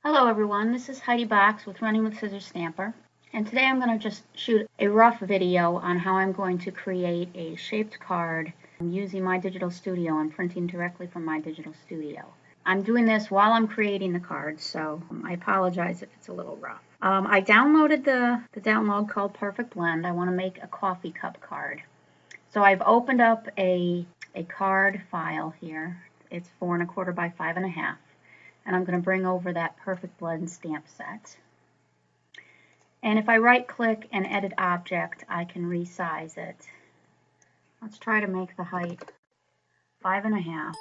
Hello everyone, this is Heidi Box with Running with Scissors Stamper, and today I'm going to just shoot a rough video on how I'm going to create a shaped card using My Digital Studio and printing directly from My Digital Studio. I'm doing this while I'm creating the card, so I apologize if it's a little rough. I downloaded the download called Perfect Blend. I want to make a coffee cup card. So I've opened up a card file here. It's 4 1/4 by 5 1/2. And I'm going to bring over that Perfect Blend stamp set. And if I right click and edit object, I can resize it. Let's try to make the height 5 1/2.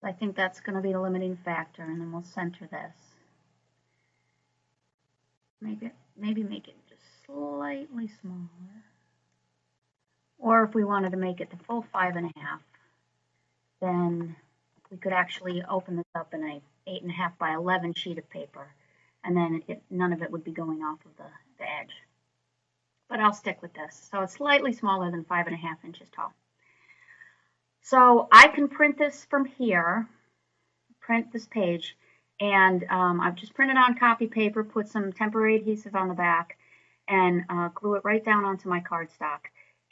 I think that's going to be the limiting factor, and then we'll center this. Maybe make it just slightly smaller. Or if we wanted to make it the full 5 1/2, then we could actually open this up in a 8 1/2 by 11 sheet of paper, and then none of it would be going off of the edge. But I'll stick with this. So it's slightly smaller than 5 1/2 inches tall. So I can print this from here, print this page, and I've just printed on copy paper, put some temporary adhesive on the back, and glue it right down onto my cardstock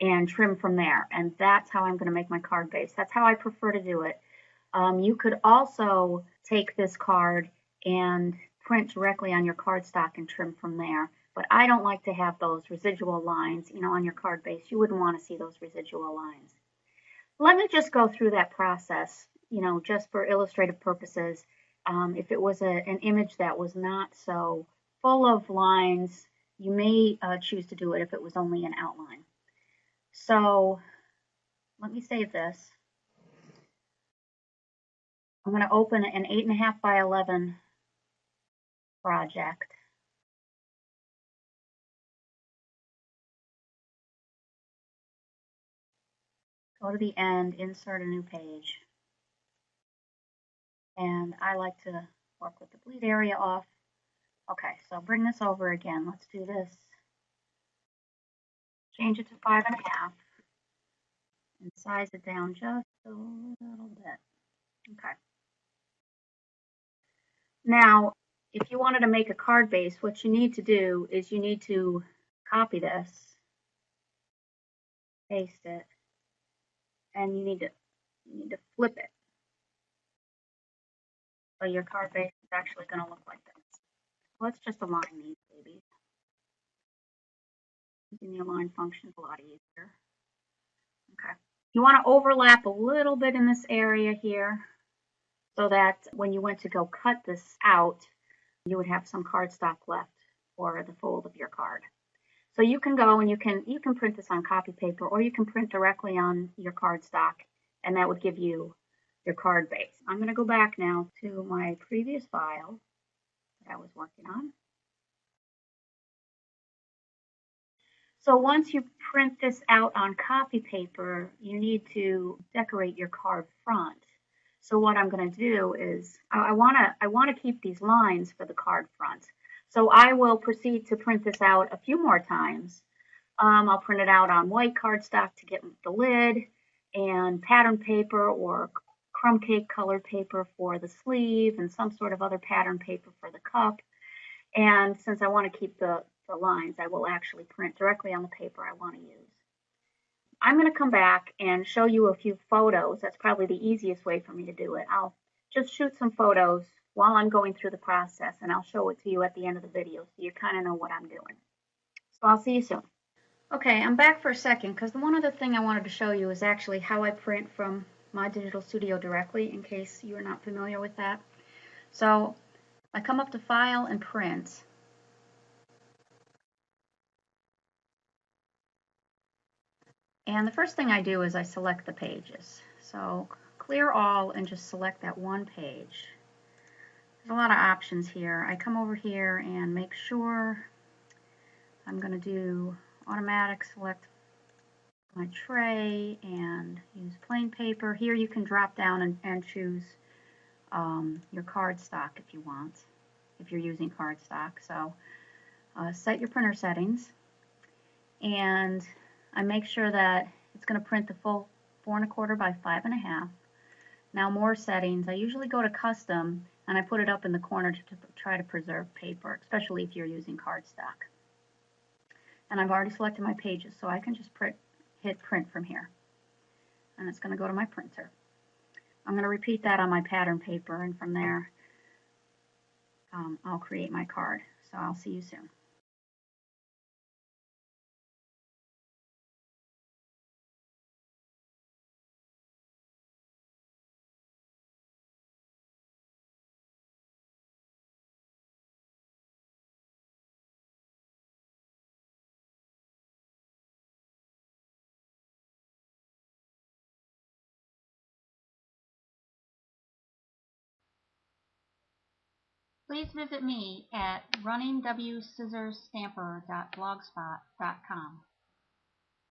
and trim from there. And that's how I'm going to make my card base. That's how I prefer to do it. You could also take this card and print directly on your cardstock and trim from there. But I don't like to have those residual lines, on your card base. You wouldn't want to see those residual lines. Let me just go through that process, just for illustrative purposes. If it was an image that was not so full of lines, you may choose to do it if it was only an outline. So let me save this. I'm going to open an 8 1/2 by 11 project. Go to the end, insert a new page. And I like to work with the bleed area off. Okay, so bring this over again. Let's do this. Change it to 5 1/2 and size it down just a little bit. Okay. Now, if you wanted to make a card base, what you need to do is you need to copy this, paste it, and you need to flip it. So your card base is actually going to look like this. Let's just align these babies. Using the align function is a lot easier. Okay. You want to overlap a little bit in this area here so that when you went to go cut this out, you would have some cardstock left for the fold of your card. So you can go and you can print this on copy paper, or you can print directly on your cardstock, and that would give you your card base. I'm going to go back now to my previous file that I was working on. So once you print this out on copy paper, you need to decorate your card front. So what I'm going to do is I want to keep these lines for the card front. So I will proceed to print this out a few more times. I'll print it out on white cardstock to get the lid, and pattern paper or crumb cake colored paper for the sleeve, and some sort of other pattern paper for the cup. And since I want to keep the lines, I will actually print directly on the paper I want to use. I'm going to come back and show you a few photos. That's probably the easiest way for me to do it. I'll just shoot some photos while I'm going through the process, and I'll show it to you at the end of the video so you kind of know what I'm doing. So I'll see you soon. Okay, I'm back for a second because the one other thing I wanted to show you is actually how I print from My Digital Studio directly, in case you're not familiar with that. So I come up to File and Print. And the first thing I do is I select the pages. So clear all and just select that one page. There's a lot of options here. I come over here and make sure I'm going to do automatic, select my tray and use plain paper. Here you can drop down and choose your cardstock if you want, if you're using cardstock. So set your printer settings, and I make sure that it's going to print the full 4 1/4 by 5 1/2. Now more settings. I usually go to custom and I put it up in the corner to try to preserve paper, especially if you're using cardstock. And I've already selected my pages, so I can just hit print from here. And it's going to go to my printer. I'm going to repeat that on my pattern paper, and from there I'll create my card. So I'll see you soon. Please visit me at runningwscissorsstamper.blogspot.com.